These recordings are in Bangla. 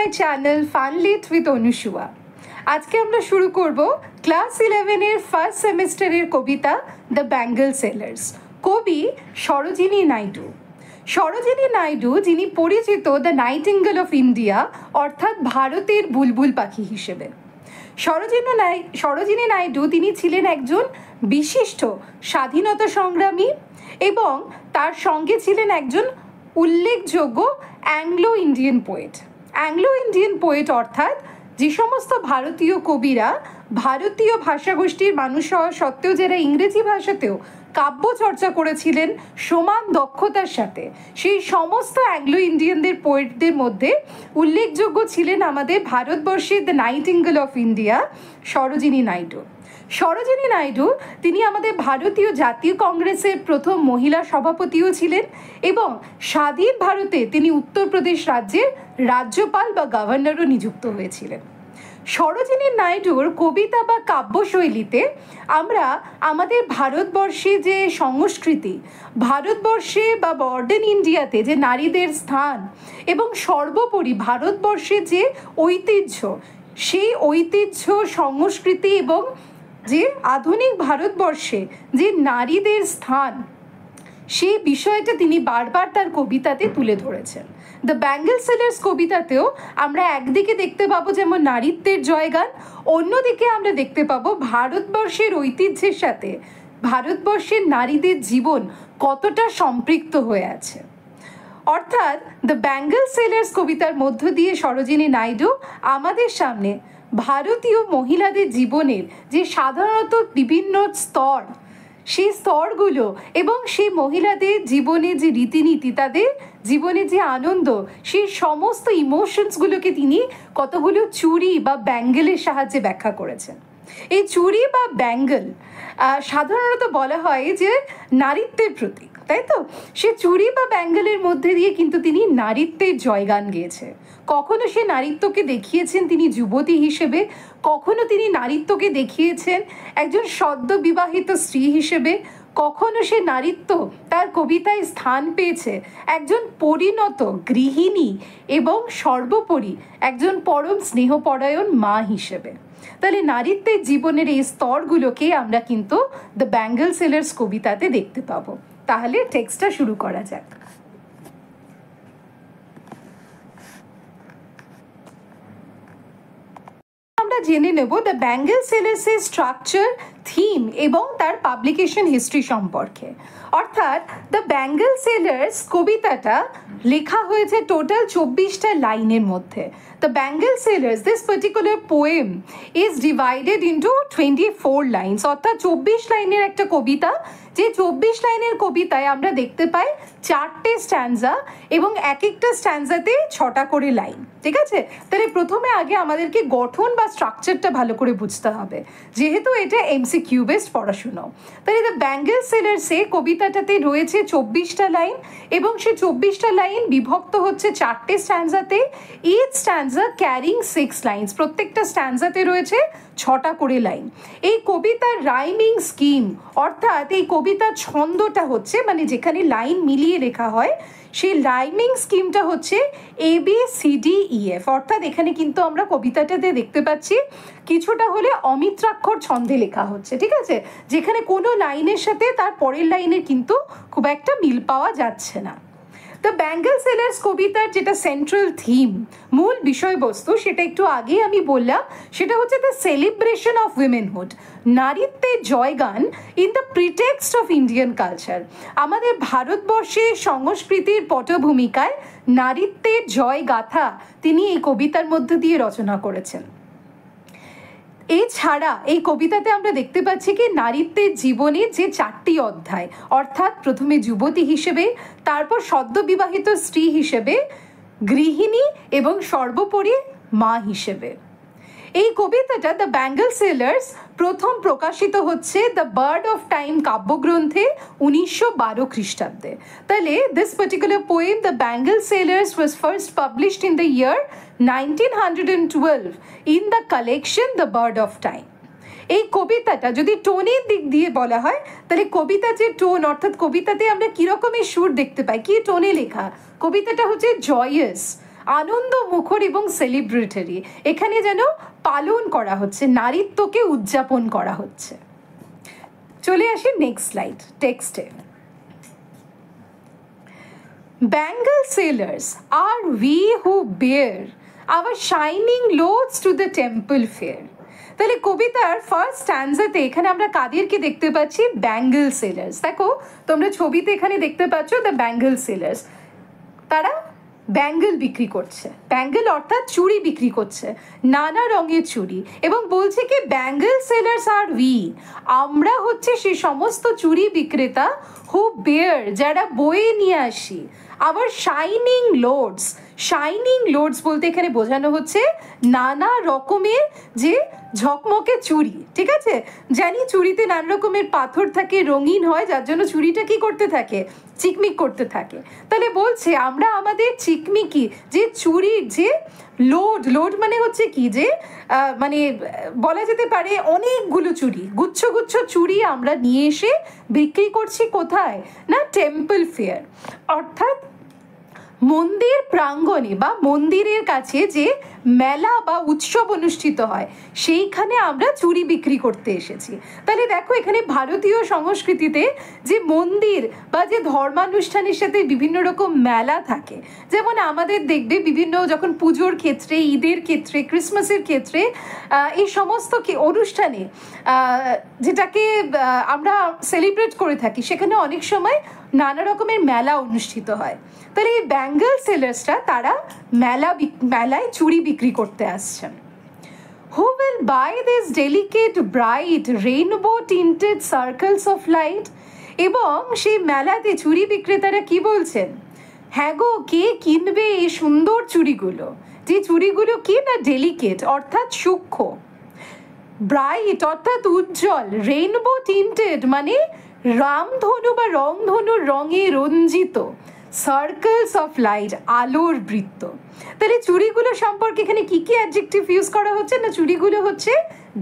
My channel ফানলিট with Anusuya. আজকে আমরা শুরু করব ক্লাস 11-এর ফার্স্ট সেমিস্টারের কবিতা দ্য ব্যাঙ্গল সেলার্স। কবি সরোজিনী নাইডু। সরোজিনী নাইডু যিনি পরিচিত দ্য নাইটিঙ্গেল অফ ইন্ডিয়া, অর্থাৎ ভারতের বুলবুল পাখি হিসেবে। সরোজিনী নাইডু তিনি ছিলেন একজন বিশিষ্ট স্বাধীনতা সংগ্রামী এবং তার সঙ্গে ছিলেন একজন উল্লেখযোগ্য Anglo Indian poet. Anglo Indian poet অর্থাৎ যে সমস্ত ভারতীয় কবিরা ভারতীয় ভাষাগোষ্ঠীর মানুষ হওয়া সত্ত্বেও যারা ইংরেজি ভাষাতেও কাব্য চর্চা করেছিলেন সমান দক্ষতার সাথে, সেই সমস্ত অ্যাংলো ইন্ডিয়ানদের পোয়েটদের মধ্যে উল্লেখযোগ্য ছিলেন আমাদের ভারতবর্ষের the nightingale of India Sarojini Naidu. Sarojini Naidu তিনি আমাদের ভারতীয় জাতীয় কংগ্রেসের প্রথম মহিলা সভাপতিও ছিলেন এবং স্বাধীন ভারতে তিনি উত্তরপ্রদেশ রাজ্যের রাজ্যপাল বা গভর্নরও নিযুক্ত হয়েছিলেন। সরোজিনী নাইডুর কবিতা বা কাব্যশৈলীতে আমরা আমাদের ভারতবর্ষে যে সংস্কৃতি, ভারতবর্ষে বা মডার্ন ইন্ডিয়াতে যে নারীদের স্থান এবং সর্বোপরি ভারতবর্ষের যে ঐতিহ্য, সেই ঐতিহ্য সংস্কৃতি এবং যে আধুনিক ভারতবর্ষে যে নারীদের স্থান, সেই বিষয়টা তিনি বারবার তার কবিতাতে তুলে ধরেছেন। দ্য ব্যাঙ্গল সেলার্স কবিতাতেও আমরা একদিকে দেখতে পাবো যেমন নারীত্বের জয়গান, অন্যদিকে আমরা দেখতে পাবো ভারতবর্ষের ঐতিহ্যের সাথে ভারতবর্ষের নারীদের জীবন কতটা সম্পৃক্ত হয়ে আছে। অর্থাৎ দ্য ব্যাঙ্গল সেলার্স কবিতার মধ্য দিয়ে সরোজিনী নাইডু আমাদের সামনে ভারতীয় মহিলাদের জীবনের যে সাধারণত বিভিন্ন স্তর, সেই স্তরগুলো এবং সেই মহিলাদের জীবনে যে রীতিনীতি, তাদের জীবনে যে আনন্দ, সেই সমস্ত ইমোশনসগুলোকে তিনি কতগুলো চুড়ি বা ব্যাঙ্গেলের সাহায্যে ব্যাখ্যা করেছেন। এই চুড়ি বা ব্যাঙ্গল সাধারণত বলা হয় যে নারীত্বের প্রতীক, তাই তো? সে চুড়ি বা ব্যাঙ্গলের মধ্যে দিয়ে কিন্তু তিনি নারীত্বের জয়গান গেয়েছে। কখনো সে নারীত্বকে দেখিয়েছেন তিনি যুবতী হিসেবে, কখনো তিনি নারীত্বকে দেখিয়েছেন একজন সদ্য বিবাহিত স্ত্রী হিসেবে, কখনো সে নারীত্ব তার কবিতায় স্থান পেয়েছে একজন পরিণত গৃহিণী এবং সর্বোপরি একজন পরম স্নেহপরায়ণ মা হিসেবে। তাহলে নারীত্বের জীবনের এই স্তরগুলোকে আমরা কিন্তু দ্য ব্যাঙ্গল সেলার্স কবিতাতে দেখতে পাবো। তাহলে টেক্সটটা শুরু করা যাক। আমরা জেনে নেব দ্য ব্যাঙ্গল সেলার্সের স্ট্রাকচার, থিম এবং তার পাবলিকেশন হিস্ট্রি সম্পর্কে। অর্থাৎ দ্য ব্যাঙ্গল সেলার্স কবিতাটা লেখা হয়েছে টোটাল 24টা লাইনের মধ্যে। The Bengal Sailors, this particular poem is divided into 24 lines, অর্থাৎ 24 লাইনের একটা কবিতা, যে 24 লাইনের কবিতায় আমরা দেখতে পাই 4টে স্ট্যান্জা এবং এক একটা স্ট্যান্জাতে 6টা করে লাইন। ঠিক আছে? তাহলে প্রথমে আগে আমাদেরকে গঠন বা স্ট্রাকচারটা ভালো করে বুঝতে হবে, যেহেতু এটা এমসিকিউ বেসড পড়াশুনো। তাহলে দ্য ব্যাঙ্গল সেলার্সে কবিতাটাতে রয়েছে 24টা লাইন এবং সে 24টা লাইন বিভক্ত হচ্ছে 4টে স্ট্যান্জাতে। ইচ স্ট্যান্জা ক্যারিং 6 লাইনস, প্রত্যেকটা স্ট্যান্জাতে রয়েছে 6টা করে লাইন। এই কবিতার রাইমিং স্কিম অর্থাৎ এই কবিতার ছন্দটা হচ্ছে, মানে যেখানে লাইন মিলিয়ে লেখা হয়, সেই রাইমিং স্কিমটা হচ্ছে ABCDEF। অর্থাৎ এখানে কিন্তু আমরা কবিতাটাতে দেখতে পাচ্ছি কিছুটা হলে অমিত্রাক্ষর ছন্দে লেখা হচ্ছে। ঠিক আছে? যেখানে কোনো লাইনের সাথে তার পরের লাইনের কিন্তু খুব একটা মিল পাওয়া যাচ্ছে না। দ্য ব্যাঙ্গল সেলার্স কবিতার যেটা সেন্ট্রাল থিম, মূল বিষয়বস্তু, সেটা একটু আগে আমি বললাম, সেটা হচ্ছে দ্য সেলিব্রেশন অফ উইমেনহুড, নারীত্বের জয়গান in the pretext of Indian culture. আমাদের ভারতবর্ষের সংস্কৃতির পটভূমিকায় নারীত্বের জয় গাথা তিনি এই কবিতার মধ্যে দিয়ে রচনা করেছেন। এছাড়া এই কবিতাতে আমরা দেখতে পাচ্ছি কি নারীত্বের জীবনের যে 4টি অধ্যায়, অর্থাৎ প্রথমে যুবতী হিসেবে, তারপর সদ্য বিবাহিত স্ত্রী হিসেবে, গৃহিণী এবং সর্বোপরি মা হিসেবে। এই কবিতাটা দ্য ব্যাঙ্গল সেলার্স প্রথম প্রকাশিত হচ্ছে দ্য বার্ড অফ টাইম কাব্যগ্রন্থে 1912 খ্রিস্টাব্দে। তাহলে this particular poem the bangle sellers was first published in the year 1912 in the collection the bird of time. এই কবিতাটা যদি টোনের দিক দিয়ে বলা হয়, তাহলে কবিতা যে টোন, অর্থাৎ কবিতাতে আমরা কীরকমের সুর দেখতে পাই, কী টোনে লেখা, কবিতাটা হচ্ছে জয়াস, আনন্দ মুখর এবং সেলিব্রেটরি, এখানে যেন পালন করা হচ্ছে, নারীত্বকে উদযাপন করা হচ্ছে। চলে আসি নেক্সট স্লাইড টেক্সটে। Bangle sailors are we who bear our shining loads to the temple fair. তাহলে কবিতার ফার্স্ট স্ট্যান্জাতে এখানে আমরা কাদেরকে দেখতে পাচ্ছি? ব্যাঙ্গল সেলার্স। দেখো তোমরা ছবিতে এখানে দেখতে পাচ্ছ দ্য ব্যাঙ্গল সেলার্স, তারা ব্যাঙ্গল বিক্রি করছে, ব্যাঙ্গল অর্থাৎ চুড়ি বিক্রি করছে, নানা রঙের চুড়ি, এবং বলছে কি ব্যাঙ্গল সেলার্স আর উই, আমরা হচ্ছে সে সমস্ত চুড়ি বিক্রেতা হু বেয়ার, যারা বয়ে নিয়ে আসি আবার শাইনিং লোডস। শাইনিং লোডস বলতে এখানে বোঝানো হচ্ছে নানা রকমের যে ঝকমকে চুড়ি, ঠিক আছে? জানি চুড়িতে নানা রকমের পাথর থাকে, রঙিন হয়, যার জন্য চুড়িটা কি করতে থাকে? চিকমিক করতে থাকে। তাহলে বলছে আমরা আমাদের চিকমিকি যে চুড়ির যে লোড, লোড মানে হচ্ছে কি যে মানে বলা যেতে পারে অনেকগুলো চুড়ি, গুচ্ছ গুচ্ছ চুড়ি আমরা নিয়ে এসে বিক্রি করছি কোথায়? না টেম্পল ফেয়ার, অর্থাৎ মন্দির প্রাঙ্গণে বা মন্দিরের কাছে যে মেলা বা উৎসব অনুষ্ঠিত হয় সেইখানে আমরা চুড়ি বিক্রি করতে এসেছি। তাহলে দেখো এখানে ভারতীয় সংস্কৃতিতে যে মন্দির বা যে ধর্মানুষ্ঠানের সাথে বিভিন্ন রকম মেলা থাকে, যেমন আমাদের দেখবে বিভিন্ন যখন পুজোর ক্ষেত্রে, ঈদের ক্ষেত্রে, ক্রিসমাসের ক্ষেত্রে এই সমস্ত অনুষ্ঠানে যেটাকে আমরা সেলিব্রেট করে থাকি সেখানে অনেক সময় নানা রকমের মেলা অনুষ্ঠিত হয়। তাহলে এই ব্যাঙ্গল সেলার্সরা তারা মেলায় চুড়ি বিক্রি করতে আসছেন। Who will buy this delicate bright rainbow tinted circles of light? এবং সেই মেলাতে চুড়ি বিক্রেতারা কি বলছেন? হ্যাঁ গো, কে কিনবে এই সুন্দর চুড়িগুলো, যে চুড়িগুলো কি না ডেলিকেট অর্থাৎ সূক্ষ্ম, ব্রাইট অর্থাৎ উজ্জ্বল, রেইনবো টিন্টেড মানে রামধনু বা রংধনুর রঙে রঞ্জিত, সার্কেলস অফ লাইট আলোর বৃত্ত। তাহলে চুড়িগুলো সম্পর্কে এখানে কি কি অ্যাডজেক্টিভ ইউজ করা হচ্ছে? না চুড়িগুলো হচ্ছে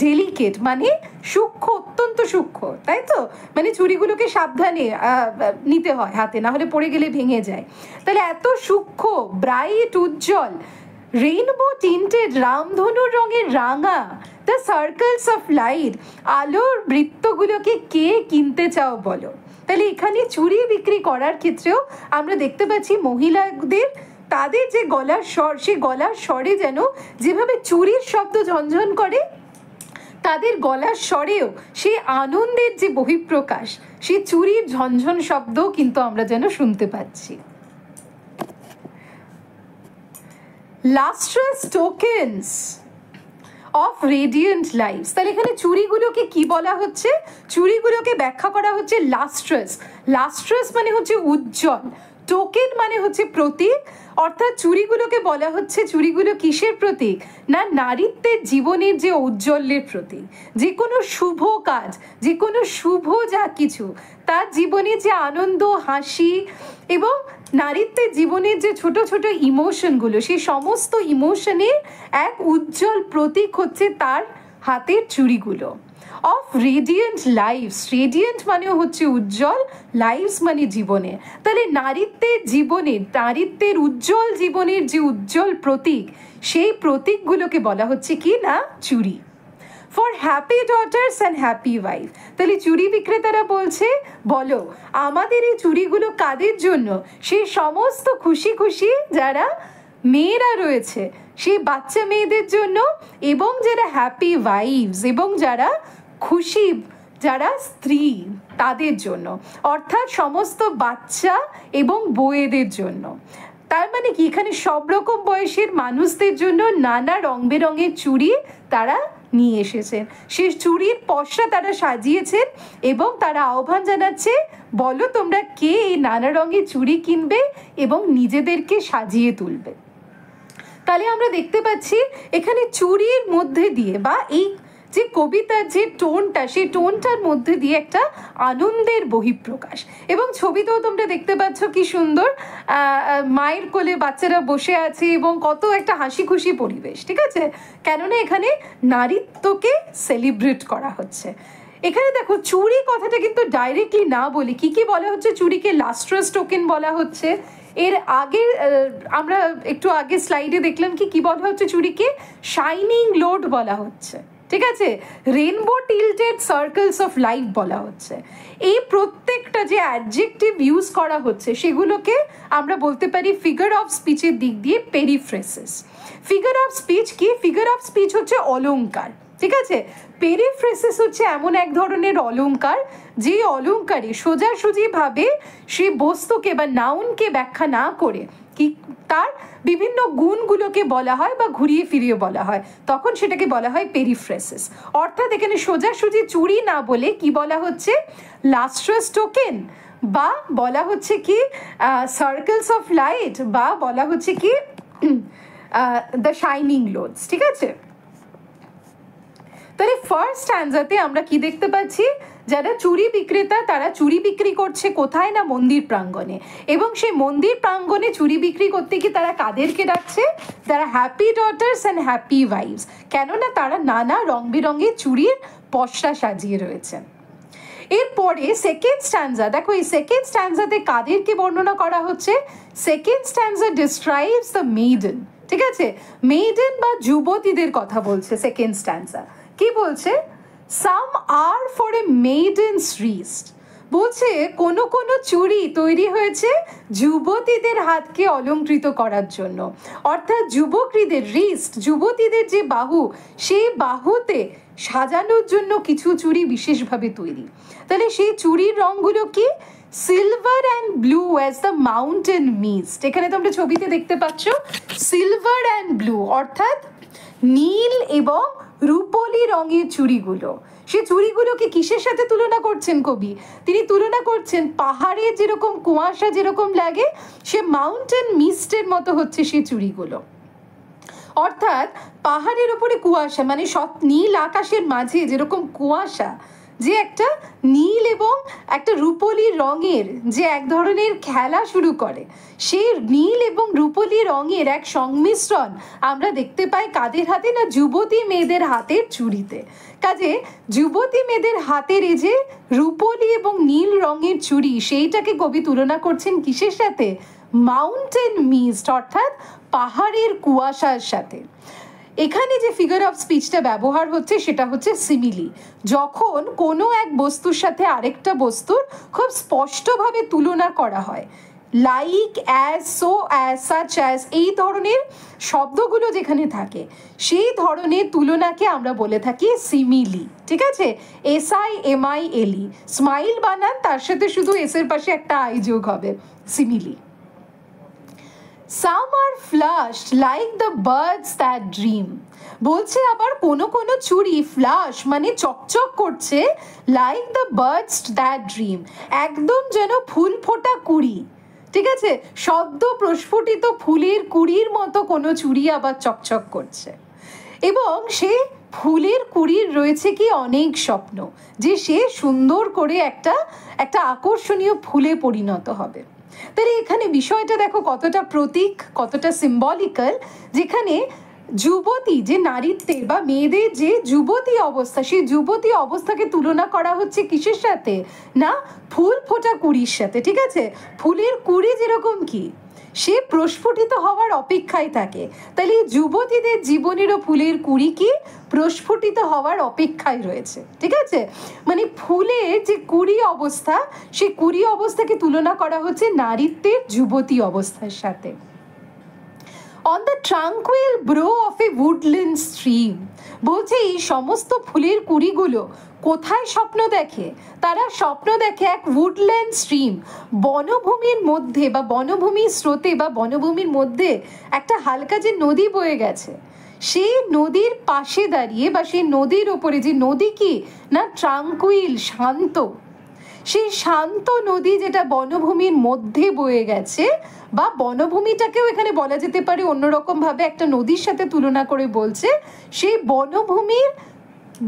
ডেলিকেট মানে সূক্ষ্ম, অত্যন্ত সূক্ষ্ম, তাই তো? মানে চুড়িগুলোকে সাবধানে নিতে হয় হাতে, না হলে পড়ে গেলে ভেঙে যায়। তাহলে এত সূক্ষ্ম, ব্রাইট, উজ্জ্বল, রেইনবো টিন্টেড, রামধনুর রঙের রাঙা, দ্য সার্কেলস অফ লাইট আলোর বৃত্তগুলোকে কে কিনতে চাও বলো? তাহলে এখানে চুড়ি বিক্রি করার ক্ষেত্রেও আমরা দেখতে পাচ্ছি মহিলাদের তাদের যে গলার স্বর, সেই গলার স্বরে যেন যেভাবে চুড়ির শব্দ ঝনঝন করে, তাদের গলার স্বরেও সেই আনন্দের যে বহিঃপ্রকাশ, সেই চুড়ির ঝনঝন শব্দও কিন্তু আমরা যেন শুনতে পাচ্ছি। Lustrous tokens of radiant lives। তাহলে এখানে চুড়িগুলোকে কি বলা হচ্ছে? চুড়িগুলোকে ব্যাখ্যা করা হচ্ছে লাস্ট্রাস। লাস্ট্রাস মানে হচ্ছে উজ্জ্বল, টোকেন মানে হচ্ছে প্রতীক, অর্থাৎ চুড়িগুলোকে বলা হচ্ছে চুড়িগুলো কিসের প্রতীক? না নারীত্বের জীবনের যে ঔজ্জ্বল্যের প্রতীক। যে কোনো শুভ কাজ, যে কোনো শুভ যা কিছু, তার জীবনে যে আনন্দ, হাসি এবং নারীত্বের জীবনের যে ছোট ছোট ইমোশনগুলো, সেই সমস্ত ইমোশনের এক উজ্জ্বল প্রতীক হচ্ছে তার হাতের চুড়িগুলো। অফ রেডিয়েন্ট লাইফস, রেডিয়েন্ট মানেও হচ্ছে উজ্জ্বল, লাইফস মানে জীবনে। তাহলে নারীত্বের জীবনের, নারীত্বের উজ্জ্বল জীবনের যে উজ্জ্বল প্রতীক, সেই প্রতীকগুলোকে বলা হচ্ছে কি না চুড়ি। For happy daughters and happy wife. তাহলে চুড়ি বিক্রেতারা বলছে বলো আমাদের এই চুড়িগুলো কাদের জন্য? সেই সমস্ত খুশি খুশি যারা মেয়েরা রয়েছে, সেই বাচ্চা মেয়েদের জন্য, এবং যারা হ্যাপি ওয়াইফস এবং যারা খুশি, যারা স্ত্রী তাদের জন্য, অর্থাৎ সমস্ত বাচ্চা এবং বউয়েদের জন্য। তার মানে কি এখানে সব রকম বয়সের মানুষদের জন্য নানা রং বেরঙের চুড়ি তারা নিয়ে এসেছেন। সে চুড়ির পসরা তারা সাজিয়েছেন এবং তারা আহ্বান জানাচ্ছে বলো তোমরা কে এই নানা রঙের চুড়ি কিনবে এবং নিজেদেরকে সাজিয়ে তুলবে। তাহলে আমরা দেখতে পাচ্ছি এখানে চুড়ির মধ্যে দিয়ে বা এই যে কবিতার যে টোনটা, সেই টোনটার মধ্যে দিয়ে একটা আনন্দের বহিঃপ্রকাশ। এবং ছবিতেও তোমরা দেখতে পাচ্ছ কি সুন্দর মায়ের কোলে বাচ্চারা বসে আছে এবং কত একটা হাসি খুশি পরিবেশ, ঠিক আছে? কেননা এখানে নারীত্বকে সেলিব্রেট করা হচ্ছে। এখানে দেখো চুরি কথাটা কিন্তু ডাইরেক্টলি না বলে কি কি বলা হচ্ছে, চুরিকে লাস্ট্রাস টোকেন বলা হচ্ছে। এর আগে আমরা একটু আগে স্লাইডে দেখলাম কি বলা হচ্ছে, চুরিকে শাইনিং লোড বলা হচ্ছে, ঠিক আছে, rainbow tilted circles of life বলা হচ্ছে। এই প্রত্যেকটা যে অ্যাডজেক্টিভ ইউজ করা হচ্ছে সেগুলোকে আমরা বলতে পারি ফিগার অফ স্পিচের দিক দিয়ে পেরিফ্রেসিস। ফিগার অফ স্পিচ কি? ফিগার অফ স্পিচ হচ্ছে অলংকার, ঠিক আছে। পেরিফ্রেসিস হচ্ছে এমন এক ধরনের অলংকার যে অলংকারে সোজাসুজিভাবে সে বস্তুকে বা নাউনকে ব্যাখ্যা না করে কি তার বিভিন্ন গুণগুলোকে বলা হয় বা ঘুরিয়ে ফিরিয়ে বলা হয়, তখন সেটাকে বলা হয় পেরিফ্রেসিস। অর্থাৎ এখানে সোজাসুজি চুরি না বলে কি বলা হচ্ছে, লাস্ট্রাস টোকেন, বা বলা হচ্ছে কি সার্কেলস অফ লাইট, বা বলা হচ্ছে কি দ্য শাইনিং লোডস, ঠিক আছে। তাহলে ফার্স্ট স্ট্যান্জাতে আমরা কি দেখতে পাচ্ছি, যারা চুরি বিক্রেতা তারা চুরি বিক্রি করছে কোথায় না মন্দির প্রাঙ্গণে, এবং সেই মন্দির প্রাঙ্গণে চুরি বিক্রি করতে কি তারা কাদেরকে ডাকছে, তারা happy daughters and happy wife's, কেননা তারা নানা রং বেরঙের চুরির পসরা সাজিয়ে রয়েছে। এরপরে সেকেন্ড স্ট্যান্জা দেখো, এই সেকেন্ড স্ট্যান্জাতে কাদেরকে বর্ণনা করা হচ্ছে, সেকেন্ড স্ট্যান্জা ডিসক্রাইবস দ্য মেইডেন, ঠিক আছে, মেইডেন বা যুবতীদের কথা বলছে সেকেন্ড স্ট্যান্জা। কি বলছে, সাম আর ফর এ মেইডেন্স রিস্ট, বলছে কোনো কোনো চুড়ি তৈরি হয়েছে যুবতীদের হাতকে অলঙ্কৃত করার জন্য, অর্থাৎ যুবকীদের রিস্ট, যুবতীদের যে বাহু, সেই বাহুতে সাজানোর জন্য কিছু চুড়ি বিশেষভাবে তৈরি। তাহলে সেই চুড়ির রঙগুলো কি, silver and blue as the mountain mist, এখানে তোমরা ছবিতে দেখতে পাচ্ছ সিলভার অ্যান্ড ব্লু, অর্থাৎ নীল এবং রূপলি রঙের চুড়িগুলো। সে চুড়িগুলোকে কিসের সাথে তুলনা করছেন কবি, তিনি তুলনা করছেন পাহাড়ে যেরকম কুয়াশা যেরকম লাগে, সে মাউন্টেন মিস্টের মতো হচ্ছে সেই চুড়িগুলো। অর্থাৎ পাহাড়ের ওপরে কুয়াশা মানে নীল আকাশের মাঝে যেরকম কুয়াশা, যে একটা নীল এবং একটা রূপলি রঙের যে এক ধরনের খেলা শুরু করে, সেই নীল এবং রূপলি রঙের এক সংমিশ্রণ আমরা দেখতে পাই কাদের হাতে না, যুবতী মেয়েদের হাতের চুড়িতে। কাজে যুবতী মেয়েদের হাতের এই যে রূপলি এবং নীল রঙের চুড়ি, সেইটাকে কবি তুলনা করছেন কিসের সাথে, মাউন্টেন মিস্ট, অর্থাৎ পাহাড়ের কুয়াশার সাথে। এখানে যে ফিগার অফ স্পিচটা ব্যবহার হচ্ছে সেটা হচ্ছে সিমিলি, যখন কোনো এক বস্তুর সাথে আরেকটা বস্তুর খুব স্পষ্টভাবে তুলনা করা হয়, like, as, so, as, such as, এই ধরনের শব্দগুলো যেখানে থাকে সেই ধরনের তুলনাকে আমরা বলে থাকি সিমিলি, ঠিক আছে, SIMILE, স্মাইল বানান, তার সাথে শুধু এসের পাশে একটা আই যোগ হবে, simile. Some are flushed like the birds that dream, বলছে আবার কোনো কোনো চুড়ি ফ্লাশ মানে চকচক করছে, like the birds that dream, একদম যেন ফুল ফোটা কুড়ি, ঠিক আছে, সদ্য প্রস্ফুটিত ফুলের কুড়ির মতো কোনো চুড়ি আবার চকচক করছে। এবং সে ফুলের কুড়ির রয়েছে কি অনেক স্বপ্ন, যে সে সুন্দর করে একটা আকর্ষণীয় ফুলে পরিণত হবে। তাহলে এখানে বিষয়টা দেখো কতটা প্রতীক, কতটা সিম্বলিক্যাল, যেখানে যুবতী যে নারীত্বের বা মেয়েদের যে যুবতী অবস্থা, সেই যুবতী অবস্থাকে তুলনা করা হচ্ছে কিসের সাথে না, ফুল ফোটা কুড়ির সাথে, ঠিক আছে। ফুলের কুড়ি যেরকম কি সে প্রস্ফুটিত হওয়ার অপেক্ষায় থাকে, তাহলে যুবতীদের জীবনেরও ফুলের কুড়ি কি প্রস্ফুটিত হওয়ার অপেক্ষায় রয়েছে, ঠিক আছে। মানে ফুলের যে কুড়ি অবস্থা, সেই কুড়ি অবস্থাকে তুলনা করা হচ্ছে নারীত্বের যুবতী অবস্থার সাথে। On the tranquil bro of A woodland stream, বলছে এই সমস্ত ফুলের কুড়িগুলো কোথায় স্বপ্ন দেখে, তারা স্বপ্ন দেখে এক উডল্যান্ড স্ট্রিম, বনভূমির মধ্যে বা বনভূমির স্রোতে বা বনভূমির মধ্যে একটা হালকা যে নদী বয়ে গেছে, সেই নদীর পাশে দাঁড়িয়ে বা সেই নদীর ওপরে, যে নদী কি না ট্রাঙ্কুইল, শান্ত, সেই শান্ত নদী যেটা বনভূমির মধ্যে বয়ে গেছে, বা বনভূমিটাকেও এখানে বলা যেতে পারে অন্যরকম ভাবে একটা নদীর সাথে তুলনা করে বলছে, সেই বনভূমির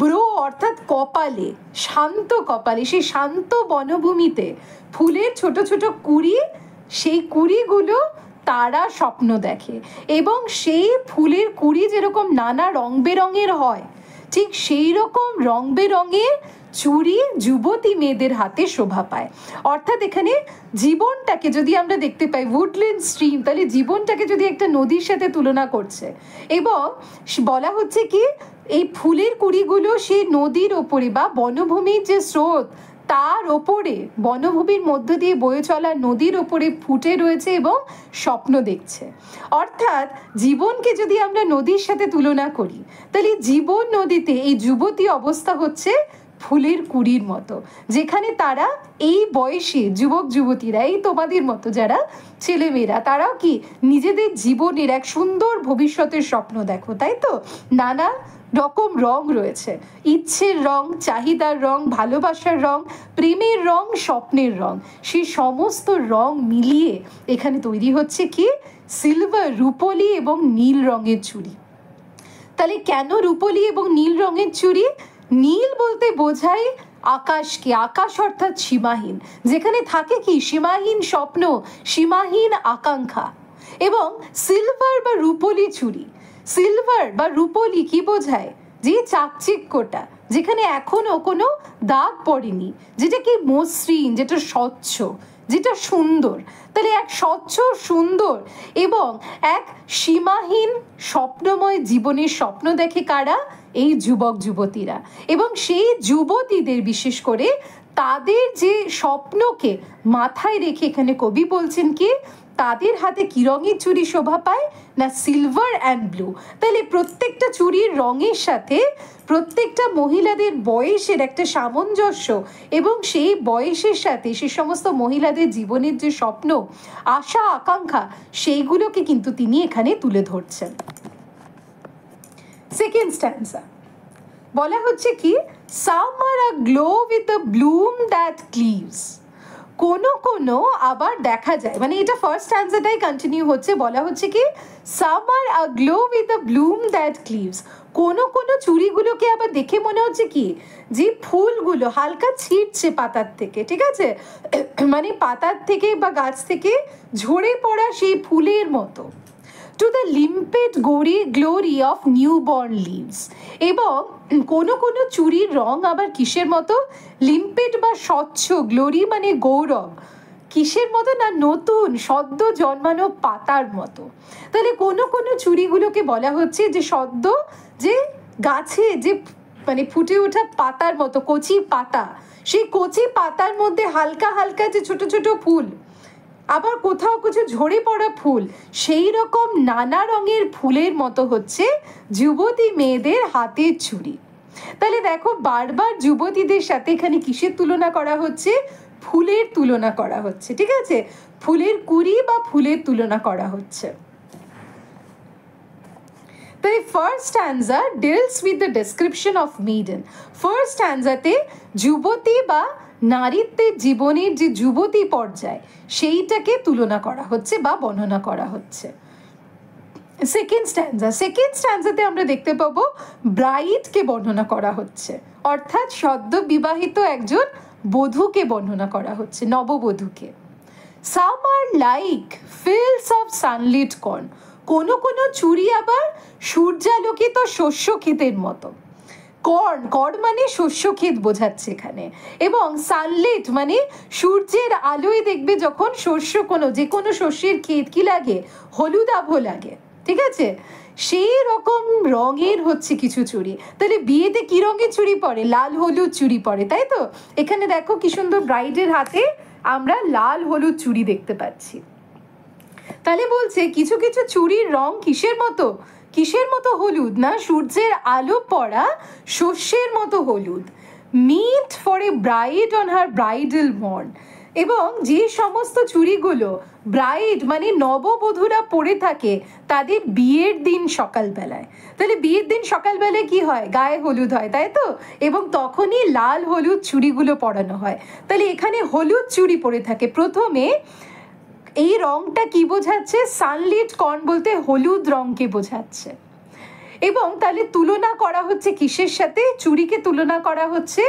ব্রো অর্থাৎ কপালে, শান্ত কপালে, সেই শান্ত বনভূমিতে ফুলের ছোট ছোট কুড়ি, সেই কুড়িগুলো তারা স্বপ্ন দেখে, এবং সেই ফুলের কুড়ি যেরকম নানা রং বেরঙের হয়, ঠিক সেই রকম রং বেরঙের চুড়ি যুবতী মেয়েদের হাতে শোভা পায়। অর্থাৎ এখানে জীবনটাকে যদি আমরা দেখতে পাই উডল্যান্ড স্ট্রিম, তাহলে জীবনটাকে যদি একটা নদীর সাথে তুলনা করছে, এবং বলা হচ্ছে কি এই ফুলের কুড়িগুলো সেই নদীর ওপরে বা বনভূমির যে স্রোত তার ওপরে, বনভূমির মধ্য দিয়ে বয়ে চলা নদীর ওপরে ফুটে রয়েছে এবং স্বপ্ন দেখছে। অর্থাৎ জীবনকে যদি আমরা নদীর সাথে তুলনা করি, তাহলে জীবন নদীতে এই যুবতী অবস্থা হচ্ছে ফুলের কুড়ির মতো, যেখানে তারা এই বয়সে যুবক যুবতীরা, এই তোমাদের মতো যারা ছেলেমেয়েরা, তারাও কি নিজেদের জীবনের এক সুন্দর ভবিষ্যতের স্বপ্ন দেখো, তাই তো? নানা রকম রং রয়েছে, ইচ্ছের রং, চাহিদার রং, ভালোবাসার রং, প্রেমের রং, স্বপ্নের রং, সেই সমস্ত রং মিলিয়ে এখানে তৈরি হচ্ছে কি সিলভার, রূপলি এবং নীল রঙের চুড়ি। তাহলে কেন রূপলি এবং নীল রঙের চুড়ি? নীল বলতে বোঝায় আকাশকে, আকাশ অর্থাৎ সীমাহীন, যেখানে থাকে কি সীমাহীন স্বপ্ন, সীমাহীন আকাঙ্ক্ষা। এবং সিলভার বা রূপলি চুড়ি, সিলভার বা রূপলি কি বোঝায়? যে চাকচিক্যটা, যেখানে এখনো কোনো দাগ পড়েনি, যেটা কি মসৃণ, যেটা স্বচ্ছ, যেটা সুন্দর। তাহলে এক স্বচ্ছ, সুন্দর এবং এক সীমাহীন স্বপ্নময় জীবনের স্বপ্ন দেখে কারা? এই যুবক যুবতীরা। এবং সেই যুবতীদের বিশেষ করে তাদের যে স্বপ্নকে মাথায় রেখে এখানে কবি বলছেন কি তাদের হাতে কি রঙের চুড়ি শোভা পায়? না সিলভার অ্যান্ড ব্লু। তাহলে প্রত্যেকটা চুড়ির রঙের সাথে প্রত্যেকটা মহিলাদের বয়সের একটা সামঞ্জস্য, এবং সেই বয়সের সাথে সে সমস্ত মহিলাদের জীবনের যে স্বপ্ন, আশা, আকাঙ্ক্ষা, সেইগুলোকে কিন্তু তিনি এখানে তুলে ধরছেন। সেকেন্ড স্ট্যান্সা বলা হচ্ছে কি some are aglow with a bloom that cleaves। কোনো কোনো আবার দেখা যায়, মানে এটা ফার্স্ট স্ট্যান্সাটাই কন্টিনিউ হচ্ছে, বলা হচ্ছে কি some are aglow with a bloom that cleaves। কোনো কোনো চুড়িগুলোকে আবার দেখে মনে হচ্ছে কি যে ফুলগুলো হালকা ছিটছে পাতার থেকে, ঠিক আছে, মানে পাতার থেকে বা গাছ থেকে ঝরে পড়া সেই ফুলের মতো। to the limpid glory of newborn leaves। এবং কোনো কোনো চুড়ির রং আবার কিসের মতো? লিম্পিড বা স্বচ্ছ, গ্লোরি মানে গৌরব, কিসের মতো? না নতুন সদ্য জন্মানো পাতার মতো। তাহলে কোনো কোনো চুড়িগুলোকে বলা হচ্ছে যে সদ্য যে গাছে যে মানে ফুটে ওঠা পাতার মতো, কচি পাতা, সেই কচি পাতার মধ্যে হালকা হালকা যে ছোট ছোট ফুল, আবার কোথাও কিছু ঝরে পড়া ফুল, সেই রকম নানা রঙের ফুলের মতো হচ্ছে যুবতী মেয়েদের হাতের চুড়ি। তাহলে দেখো বারবার যুবতীদের সাথে এখানে কিসের তুলনা করা হচ্ছে? ফুলের তুলনা করা হচ্ছে, ঠিক আছে, ফুলের কুড়ি বা ফুলের তুলনা করা হচ্ছে। তাই first stanza deals with the description of maiden. First স্ট্যান্সাতে যুবতী বা নারীত্বের জীবনের যে যুবতী পর্যায় সেইটাকে তুলনা করা হচ্ছে বা বর্ণনা করা হচ্ছে। সেকেন্ড স্ট্যান্সাতে আমরা দেখতে পাবো ব্রাইডকে বর্ণনা করা হচ্ছে, অর্থাৎ সদ্য বিবাহিত একজন বধূকে বর্ণনা করা হচ্ছে, নববধূকে। Some are like fields of sunlit corn। কোনো কোনো চুড়ি আবার সূর্যালোকিত শস্য ক্ষেতের মতো। কর্ন মানে শস্য ক্ষেত বোঝাচ্ছে এখানে, এবং সানলিট মানে সূর্যের আলোয় দেখবে যখন শস্য যে কোনো শস্যের ক্ষেত কি লাগে? হলুদ আভ লাগে, ঠিক আছে, সেই রকম রঙের হচ্ছে কিছু চুড়ি। তাহলে বিয়েতে কি রঙের চুড়ি পরে? লাল হলুদ চুড়ি পরে, তাই তো? এখানে দেখো কি সুন্দর ব্রাইডের হাতে আমরা লাল হলুদ চুড়ি দেখতে পাচ্ছি। তাহলে বলছে কিছু কিছু চুড়ির রং কিসের মতো? কিসের মতো হলুদ? না সূর্যের আলো পড়া শস্যের মতো হলুদ। Meet for a bride on her bridal morn. এবং যে সমস্ত চুড়িগুলো ব্রাইড মানে নববধূরা পরে থাকে তাদের বিয়ের দিন সকালবেলায়। তাহলে বিয়ের দিন সকালবেলায় কি হয়? গায়ে হলুদ হয়, তাই তো, এবং তখনই লাল হলুদ চুড়িগুলো পরানো হয়। তাহলে এখানে হলুদ চুড়ি পরে থাকে। প্রথমে এই রংটা কি বোঝাচ্ছে? সানলিট কর্ন বলতে হলুদ রংকে বোঝাচ্ছে। এবং তাহলে তুলনা করা হচ্ছে কিসের সাথে? চুড়িকে তুলনা করা হচ্ছে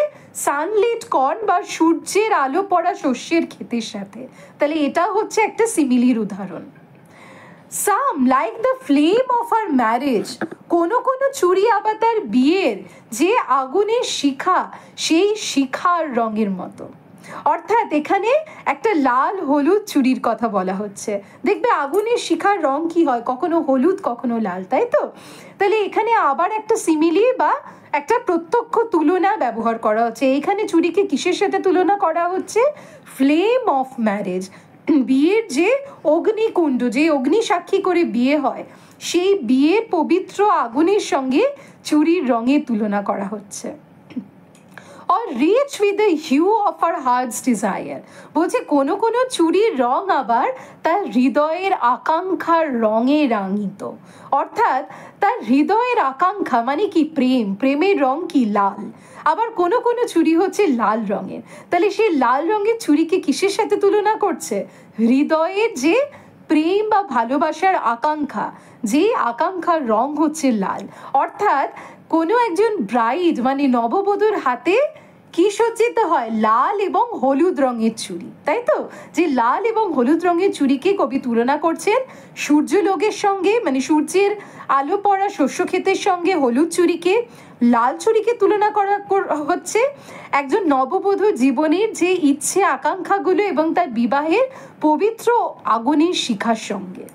সানলিট কর্ন বা সূর্যের আলো পড়া শস্যের ক্ষেতের সাথে। তাহলে এটা হচ্ছে একটা সিমিলির উদাহরণ। Some like the flame of our marriage কোনো কোনো চুড়ি আবার তার বিয়ের যে আগুনের শিখা সেই শিখার রঙের মতো। অর্থাৎ এখানে একটা লাল হলুদ চুড়ির কথা বলা হচ্ছে। দেখবে আগুনের শিখার রং কি হয়, কখনো হলুদ কখনো লাল, তাই তো? তাহলে এখানে আবার একটা সিমিলি বা একটা প্রত্যক্ষ তুলনা ব্যবহার করা হচ্ছে। এখানে চুড়িকে কিসের সাথে তুলনা করা হচ্ছে? ফ্লেম অফ ম্যারেজ, বিয়ের যে অগ্নিকুণ্ড, যে অগ্নি সাক্ষী করে বিয়ে হয়, সেই বিয়ের পবিত্র আগুনের সঙ্গে চুড়ির রঙের তুলনা করা হচ্ছে। or reach with the hue of our heart's desire, বলছে কোনো কোনো চুড়ির রং আবার তার হৃদয়ের আকাঙ্ক্ষার রঙে রাঙিত। অর্থাৎ তার হৃদয়ের আকাঙ্ক্ষা মানে কি? প্রেম, প্রেমের রং কি? লাল। আবার কোনো কোনো চুড়ি হচ্ছে লাল রঙের। তাহলে সেই লাল রঙের চুড়িকে কিসের সাথে তুলনা করছে? হৃদয়ের যে প্রেম বা ভালোবাসার আকাঙ্ক্ষা, যে আকাঙ্ক্ষার রং হচ্ছে লাল। অর্থাৎ কোনো একজন ব্রাইড মানে নববধূর হাতে কি সজ্জিত হয়? লাল এবং হলুদ রঙের চুড়ি, তাই তো? যে লাল এবং হলুদ রঙের চুড়িকে কবি তুলনা করছেন সূর্যলোকের সঙ্গে, মানে সূর্যের আলো পড়া শস্য ক্ষেতের সঙ্গে হলুদ চুড়িকে, লাল চুড়িকে তুলনা করা হচ্ছে একজন নববধূর জীবনের যে ইচ্ছে আকাঙ্ক্ষাগুলো এবং তার বিবাহের পবিত্র আগুনের শিখার সঙ্গে।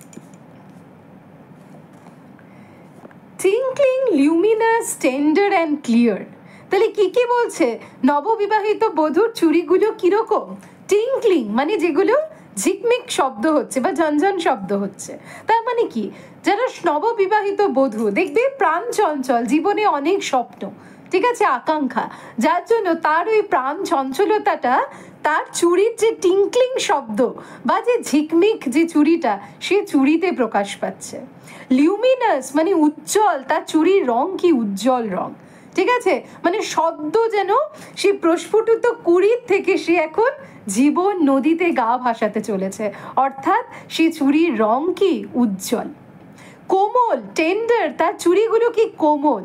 Twinkling, luminous, tender and clear, তাহলে কি কি বলছে? নববিবাহিত বধূর চুড়িগুলো কিরকম? টিঙ্কলিং মানে যেগুলো ঝিকমিক শব্দ হচ্ছে বা ঝনঝন শব্দ হচ্ছে। তার মানে কি? যারা নববিবাহিত বধূ, দেখবে প্রাণ চঞ্চল, জীবনে অনেক স্বপ্ন, ঠিক আছে, আকাঙ্ক্ষা, যার জন্য তার ওই প্রাণ চঞ্চলতাটা তার চুড়ির যে টিঙ্কলিং শব্দ বা যে ঝিকমিক যে চুড়িটা, সে চুড়িতে প্রকাশ পাচ্ছে। লিউমিনাস মানে উজ্জ্বল, তার চুড়ির রং কি? উজ্জ্বল রং, ঠিক আছে, মানে সদ্য যেন সে প্রস্ফুটিত কুড়ির থেকে সে এখন জীবন নদীতে গা ভাসাতে চলেছে। অর্থাৎ সে চুড়ির রং কি? উজ্জ্বল। কোমল, টেন্ডার, তার চুড়িগুলো কি? কোমল,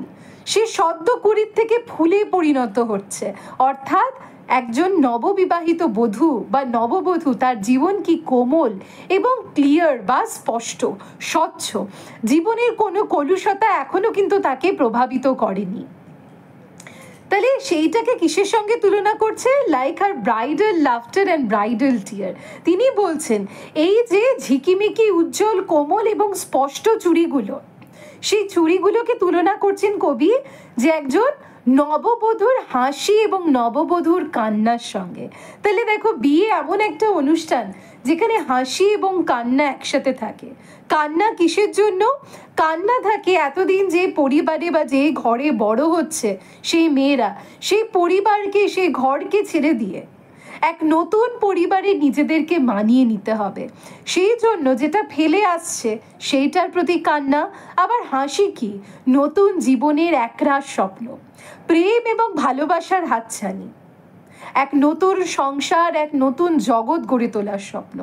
সে সদ্য কুড়ির থেকে ফুলে পরিণত হচ্ছে। অর্থাৎ একজন নববিবাহিত বধূ বা নববধূ, তার জীবন কি? কোমল এবং ক্লিয়ার বা স্পষ্ট, স্বচ্ছ, জীবনের কোনো কলুষতা এখনো কিন্তু তাকে প্রভাবিত করেনি। তাহলে সেইটাকে কিসের সঙ্গে তুলনা করছে? লাইক আর bridal laughter and bridal tear. তিনি বলছেন এই যে ঝিকিমিকি উজ্জ্বল কোমল এবং স্পষ্ট চুড়িগুলো, সেই চুড়িগুলোকে তুলনা করছেন কবি যে একজন নববধূর হাসি এবং নববধূর কান্নার সঙ্গে। তাহলে দেখো, বিয়ে এমন একটা অনুষ্ঠান যেখানে হাসি এবং কান্না একসাথে থাকে। কান্না কিসের জন্য? কান্না থাকে এতদিন যে পরিবারে বা যে ঘরে বড় হচ্ছে সেই মেয়েরা, সেই পরিবারকে, সেই ঘরকে ছেড়ে দিয়ে এক নতুন পরিবারে নিজেদেরকে মানিয়ে নিতে হবে। সেই জন্য যেটা ফেলে আসছে সেইটার প্রতি কান্না। আবার হাসি কি? নতুন জীবনের একরাশ স্বপ্ন, প্রেম এবং ভালোবাসার হাতছানি, এক নতুন সংসার, এক নতুন জগৎ গড়ে তোলার স্বপ্ন।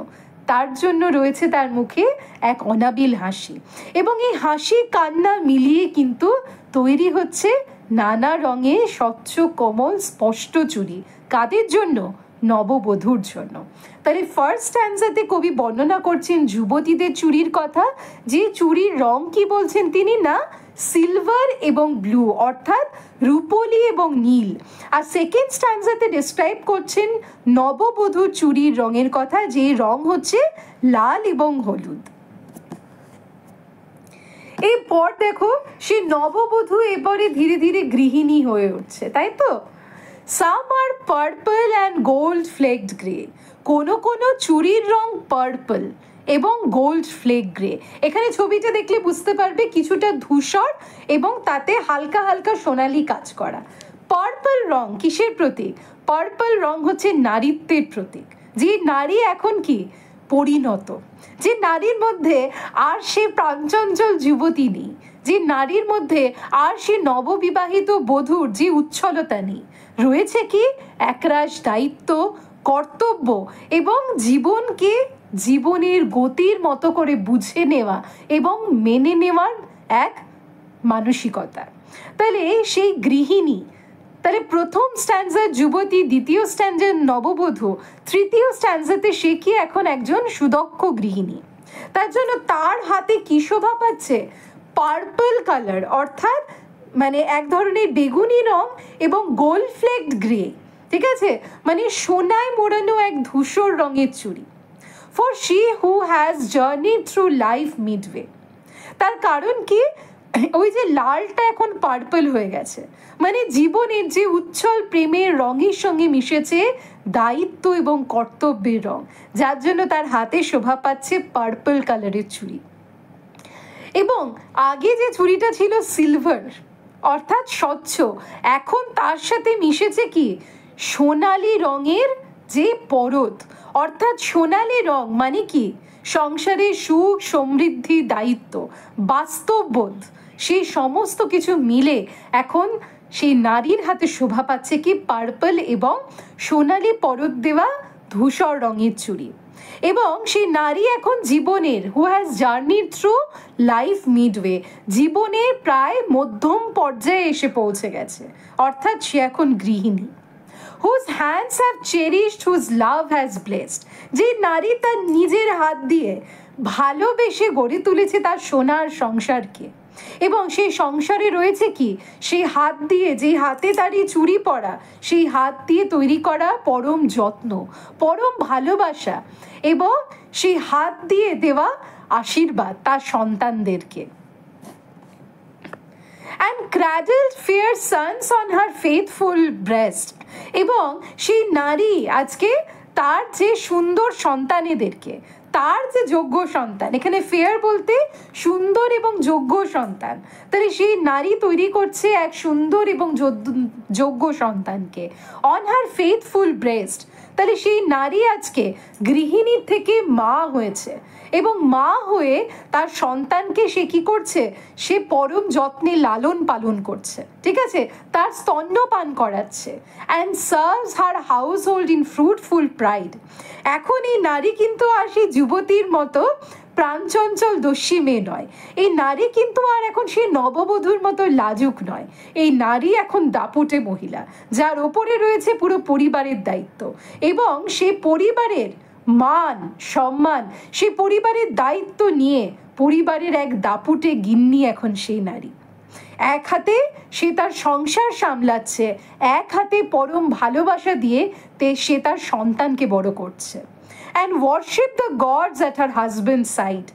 তার জন্য রয়েছে তার মুখে এক অনাবিল হাসি, এবং এই হাসি কান্না মিলিয়ে কিন্তু তৈরি হচ্ছে নানা রঙে স্বচ্ছ কোমল স্পষ্ট চুড়ি। কাদের জন্য? নববধূর জন্য। তাহলে ফার্স্ট স্ট্যান্জাতে কবি বর্ণনা করছেন যুবতীদের চুড়ির কথা, যে চুড়ির রং কি বলছেন তিনি? না সিলভার এবং ব্লু, অর্থাৎ রূপলি এবং নীল। আর সেকেন্ড স্ট্যান্জাতে ডিসক্রাইব করছেন নববধূর চুড়ির রঙের কথা, যে রং হচ্ছে লাল এবং হলুদ। এরপর দেখো, সে নববধূ এবারে ধীরে ধীরে গৃহিণী হয়ে উঠছে, তাই তো? Some are purple and gold flaked grey, কোনো কোনো চুড়ির রং পার্পল এবং গোল্ড ফ্লেক গ্রে। এখানে ছবিটা দেখলে বুঝতে পারবে কিছুটা ধূসর এবং তাতে হালকা হালকা সোনালি কাজ করা। পার্পল রং কিসের প্রতীক? পার্পল রং হচ্ছে নারীত্বের প্রতীক। যে নারী এখন কি? পরিণত, যে নারীর মধ্যে আর সে প্রাণচঞ্চল যুবতী নেই, যে নারীর মধ্যে আর সে নববিবাহিত বধূর যে উচ্ছলতা নেই, রয়েছে কি? একরাশ দায়িত্ব, কর্তব্য এবং জীবনকে জীবনের গতির মতো করে বুঝে নেওয়া এবং মেনে নেওয়ার এক মানসিকতা। তাহলে সেই গৃহিণী, তাহলে প্রথম স্ট্যান্জার যুবতী, দ্বিতীয় স্ট্যান্জার নববধূ, তৃতীয় স্ট্যান্জাতে সে কি? এখন একজন সুদক্ষ গৃহিণী। তার জন্য তার হাতে কি শোভা পাচ্ছে? পার্পল কালার, অর্থাৎ মানে এক ধরনের বেগুনি রং এবং গোল্ড ফ্লেকড গ্রে, ঠিক আছে, মানে সোনায় মোড়ানো এক ধূসর রঙের চুড়ি। For she who has journey through life midway. তার কারণ কি, ওই যে লালটা এখন পার্পল হয়ে গেছে, মানে জীবনের যে উচ্ছল প্রেমের রঙের সঙ্গে মিশেছে দায়িত্ব এবং কর্তব্যের রং, যার জন্য তার হাতে শোভা পাচ্ছে পার্পল কালারের চুড়ি। এবং আগে যে চুড়িটা ছিল সিলভার অর্থাৎ স্বচ্ছ, এখন তার সাথে মিশেছে কি সোনালি রঙের যে পরত, অর্থাৎ সোনালি রং মানে কি সংসারে সুখ সমৃদ্ধি দায়িত্ব বাস্তববোধ, সেই সমস্ত কিছু মিলে এখন সেই নারীর হাতে শোভা পাচ্ছে কি পার্পল এবং সোনালি পরত দেওয়া ধূসর রঙের চুড়ি। এবং সেই নারী এখন জীবনের who has journey through life midway, জীবনের প্রায় মধ্যম পর্যায়ে এসে পৌঁছে গেছে, অর্থাৎ সে এখন গৃহিণী। whose hands have cherished, whose love has blessed, যে নারী তার নিজের হাত দিয়ে ভালোবেসে গড়ে তুলেছে তার সোনার সংসারকে, এবং সেই সংসারে রয়েছে কি সেই হাত দিয়ে, যেই হাতে তারই চুড়ি পরা, সেই হাত দিয়ে তৈরি করা পরম যত্ন, পরম ভালোবাসা এবং সেই হাত দিয়ে দেওয়া আশীর্বাদ তার সন্তানদেরকে। and cradled fair sons on her faithful breast, এবং সেই নারী আজকে তার যে সুন্দর সন্তানেদেরকে, তার যে যোগ্য সন্তান, এখানে ফেয়ার বলতে সুন্দর এবং যোগ্য সন্তান, তাহলে সেই নারী তৈরি করছে এক সুন্দর এবং যোগ্য সন্তানকে অন হার ফেথফুল ব্রেস্ট। তাহলে সেই নারী আজকে গৃহিণীর থেকে মা হয়েছে, এবং মা হয়ে তার সন্তানকে সে কি করছে, সে পরম যত্নে লালন পালন করছে, ঠিক আছে, তার স্তন্যপান করাচ্ছে। And serves her house hold in fruitful pride. এখন এই নারী কিন্তু আর সেই যুবতীর মতো প্রাণচঞ্চল দস্যি মেয়ে নয়, এই নারী কিন্তু আর এখন সেই নববধূর মতো লাজুক নয়, এই নারী এখন দাপুটে মহিলা, যার ওপরে রয়েছে পুরো পরিবারের দায়িত্ব, এবং সে পরিবারের মান সম্মান, সে পরিবারের দায়িত্ব নিয়ে পরিবারের এক দাপুটে গিন্নি এখন সেই নারী। এক হাতে সে তার সংসার সামলাচ্ছে, এক হাতে পরম ভালোবাসা দিয়ে সে তার সন্তানকে বড় করছে। And worship the gods at her husband side.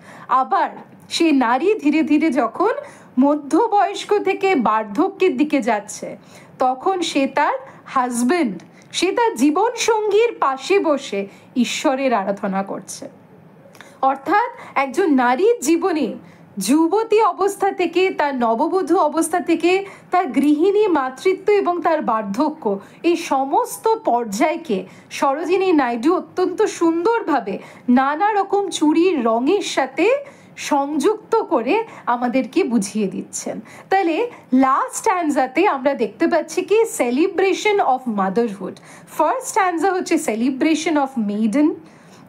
আবার সে নারী ধীরে ধীরে যখন মধ্যবয়স্ক থেকে বার্ধক্যের দিকে যাচ্ছে, তখন সে তার হাজব্যান্ড, সে তার জীবন সঙ্গীর পাশে বসে ঈশ্বরের আরাধনা করছে। অর্থাৎ একজন নারীর জীবনে যুবতী অবস্থা থেকে তার নববধূ অবস্থা থেকে তার গৃহিণী মাতৃত্ব এবং তার বার্ধক্য, এই সমস্ত পর্যায়কে সরোজিনী নাইডু অত্যন্ত সুন্দরভাবে নানা রকম চুড়ির রঙের সাথে সংযুক্ত করে আমাদেরকে বুঝিয়ে দিচ্ছেন। তাহলে লাস্ট স্ট্যান্জাতে আমরা দেখতে পাচ্ছি কি সেলিব্রেশন অফ মাদারহুড। ফার্স্ট স্ট্যান্জা হচ্ছে সেলিব্রেশন অফ মেইডেন,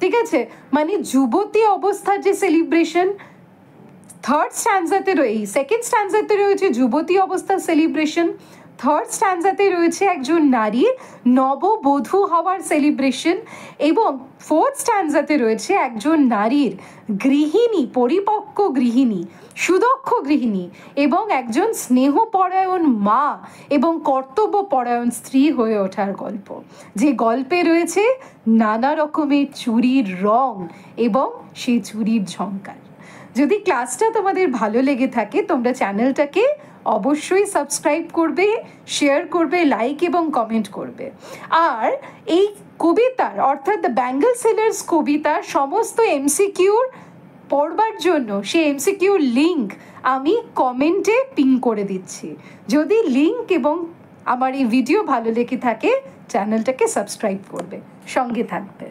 ঠিক আছে, মানে যুবতী অবস্থার যে সেলিব্রেশন। থার্ড স্ট্যান্জাতে সেকেন্ড স্ট্যান্জাতে রয়েছে যুবতী অবস্থার সেলিব্রেশন। থার্ড স্ট্যান্জাতে রয়েছে একজন নারীর নববধূ হওয়ার সেলিব্রেশন, এবং ফোর্থ স্ট্যান্জাতে রয়েছে একজন নারীর গৃহিণী, পরিপক্ক গৃহিণী, সুদক্ষ গৃহিণী এবং একজন স্নেহপরায়ণ মা এবং কর্তব্যপরায়ণ স্ত্রী হয়ে ওঠার গল্প, যে গল্পে রয়েছে নানা রকমের চুড়ির রং এবং সেই চুড়ির ঝংকার। যদি ক্লাসটা তোমাদের ভালো লেগে থাকে, তোমরা চ্যানেলটাকে অবশ্যই সাবস্ক্রাইব করবে, শেয়ার করবে, লাইক এবং কমেন্ট করবে। আর এই কবিতার অর্থাৎ দ্য ব্যাঙ্গল সেলার্স কবিতার সমস্ত এমসিকিউর পড়বার জন্য সেই এমসিকিউর লিঙ্ক আমি কমেন্টে পিন করে দিচ্ছি। যদি লিঙ্ক এবং আমার এই ভিডিও ভালো লেগে থাকে, চ্যানেলটাকে সাবস্ক্রাইব করবে, সঙ্গে থাকবে।